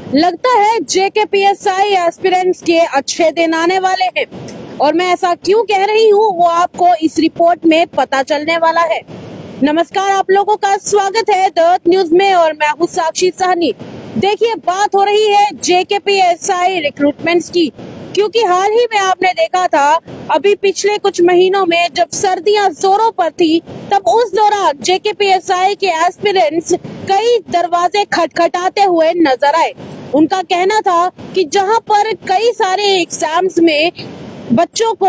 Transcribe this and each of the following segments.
लगता है जेकेपीएसआई एस्पिरेंट्स के अच्छे दिन आने वाले हैं और मैं ऐसा क्यों कह रही हूँ वो आपको इस रिपोर्ट में पता चलने वाला है। नमस्कार, आप लोगों का स्वागत है द अर्थ न्यूज में और मैं हूँ साक्षी सहनी। देखिए, बात हो रही है जेकेपीएसआई रिक्रूटमेंट्स की, क्योंकि हाल ही में आपने देखा था अभी पिछले कुछ महीनों में जब सर्दियां जोरों पर थी, तब उस दौरान जेकेपीएसआई के एस्पिरेंट्स कई दरवाजे खटखटाते हुए नजर आए। उनका कहना था कि जहां पर कई सारे एग्जाम्स में बच्चों को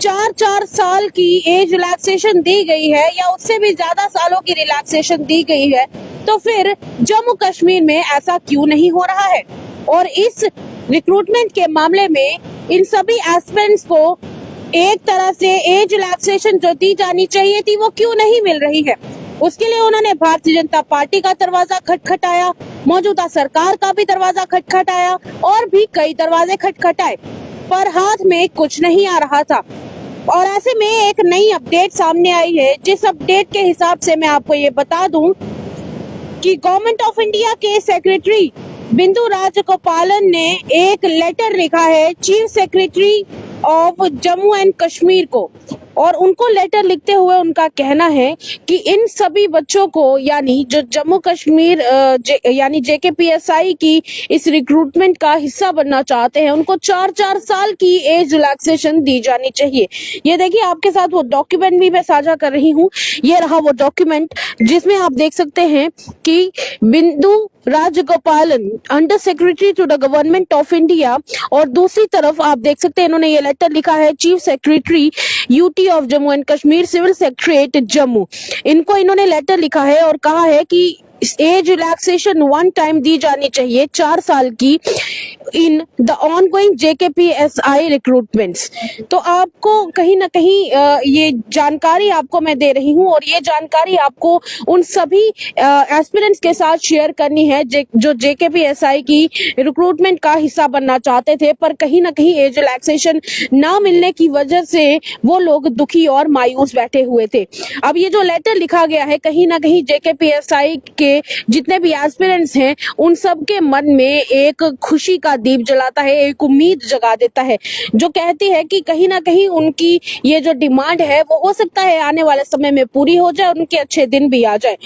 4-4 साल की एज रिलैक्सेशन दी गई है या उससे भी ज्यादा सालों की रिलैक्सेशन दी गई है, तो फिर जम्मू कश्मीर में ऐसा क्यों नहीं हो रहा है। और इस रिक्रूटमेंट के मामले में इन सभी एस्पिरेंट्स को एक तरह से एज रिलैक्सेशन जो दी जानी चाहिए थी वो क्यों नहीं मिल रही है। उसके लिए उन्होंने भारतीय जनता पार्टी का दरवाजा खटखटाया, मौजूदा सरकार का भी दरवाजा खटखटाया और भी कई दरवाजे खटखटाए, पर हाथ में कुछ नहीं आ रहा था। और ऐसे में एक नई अपडेट सामने आई है, जिस अपडेट के हिसाब से मैं आपको ये बता दूं कि गवर्नमेंट ऑफ इंडिया के सेक्रेटरी बिंदु राजगोपालन ने एक लेटर लिखा है chief secretary of Jammu and Kashmir को, और उनको लेटर लिखते हुए उनका कहना है कि इन सभी बच्चों को, यानी जो जम्मू कश्मीर यानी जेकेपीएसआई की इस रिक्रूटमेंट का हिस्सा बनना चाहते हैं, उनको 4-4 साल की एज रिलैक्सेशन दी जानी चाहिए। ये देखिए, आपके साथ वो डॉक्यूमेंट भी मैं साझा कर रही हूँ। ये रहा वो डॉक्यूमेंट जिसमें आप देख सकते हैं कि Bindu Rajagopalan under secretary to the government of India, और दूसरी तरफ आप देख सकते हैं इन्होंने ये लेटर लिखा है chief secretary UT of Jammu and Kashmir civil secretariat Jammu. इनको इन्होंने लेटर लिखा है और कहा है कि एज रिलैक्सेशन वन टाइम दी जानी चाहिए 4 साल की in the ongoing JKPSI recruitments. तो आपको कहीं ना कहीं ये जानकारी आपको मैं दे रही हूँ और ये जानकारी आपको उन सभी एस्पिरेंट्स के साथ शेयर करनी है जो जेकेपीएसआई की रिक्रूटमेंट का हिस्सा बनना चाहते थे, पर कहीं ना कहीं एज रिलैक्सेशन ना मिलने की वजह से वो लोग दुखी और मायूस बैठे हुए थे। अब ये जो लेटर लिखा गया है, कहीं ना कहीं जेकेपीएसआई के जितने भी एस्पिरेंट्स हैं उन सब के मन में एक खुशी का दीप जलाता है, एक उम्मीद जगा देता है, जो कहती है कि कहीं ना कहीं उनकी ये जो डिमांड है वो हो सकता है आने वाले समय में पूरी हो जाए, उनके अच्छे दिन भी आ जाए।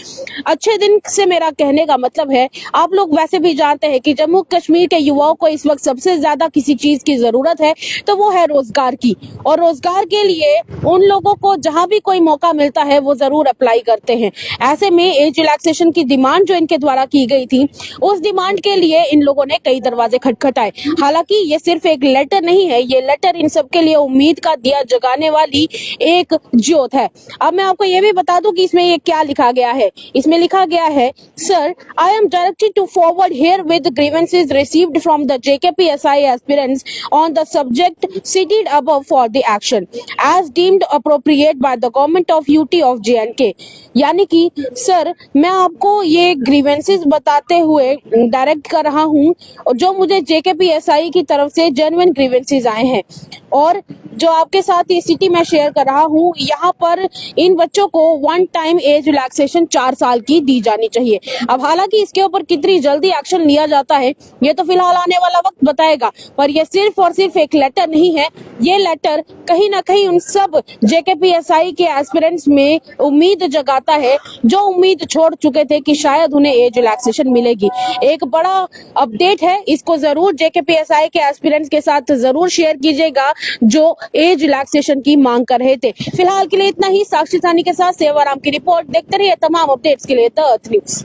अच्छे दिन से मेरा कहने का मतलब है, आप लोग वैसे भी जानते हैं कि जम्मू कश्मीर के युवाओं को इस वक्त सबसे ज्यादा किसी चीज की जरूरत है, तो वो है रोजगार की। और रोजगार के लिए उन लोगों को जहां भी कोई मौका मिलता है वो जरूर अप्लाई करते हैं। ऐसे में एज रिलैक्सेशन की डिमांड जो इनके द्वारा की गई थी, उस डिमांड के लिए इन लोगों ने कई दरवाजे खटखटाए। हालांकि ये सिर्फ एक लेटर नहीं है, ये लेटर इन सब के लिए उम्मीद का दिया जगाने वाली एक ज्योत है। अब मैं आपको ये भी बता दूं कि इसमें ये क्या लिखा गया है। इसमें लिखा गया है, sir, I am directed to forward herewith grievances received from the JKPSI aspirants on the subject cited above for the action as deemed appropriate by the government of UT of JNK। यानी कि sir, मैं आपको ये grievances बताते हुए direct कर रहा हूँ जो मुझे जेकेपीएसआई की तरफ से जेन्युइन ग्रीवेंसेस आए हैं, और जो आपके साथ ये सिटी में शेयर कर रहा हूँ, यहाँ पर इन बच्चों को वन टाइम एज रिलैक्सेशन 4 साल की दी जानी चाहिए। अब हालांकि इसके ऊपर कितनी जल्दी एक्शन लिया जाता है ये तो फिलहाल आने वाला वक्त बताएगा, पर ये सिर्फ और सिर्फ एक लेटर नहीं है। ये लेटर कहीं ना कहीं उन सब जेकेपीएसआई के एस्पिरेंट्स में उम्मीद जगाता है, जो उम्मीद छोड़ चुके थे कि शायद उन्हें एज रिलैक्सेशन मिलेगी। एक बड़ा अपडेट है, इसको जरूर जेकेपीएसआई के एस्पिरेंट्स के साथ जरूर शेयर कीजिएगा जो एज रिलैक्सेशन की मांग कर रहे थे। फिलहाल के लिए इतना ही। साक्षी सहनी के साथ सेवाराम की रिपोर्ट। देखते रहिए तमाम अपडेट्स के लिए द अर्थ न्यूज।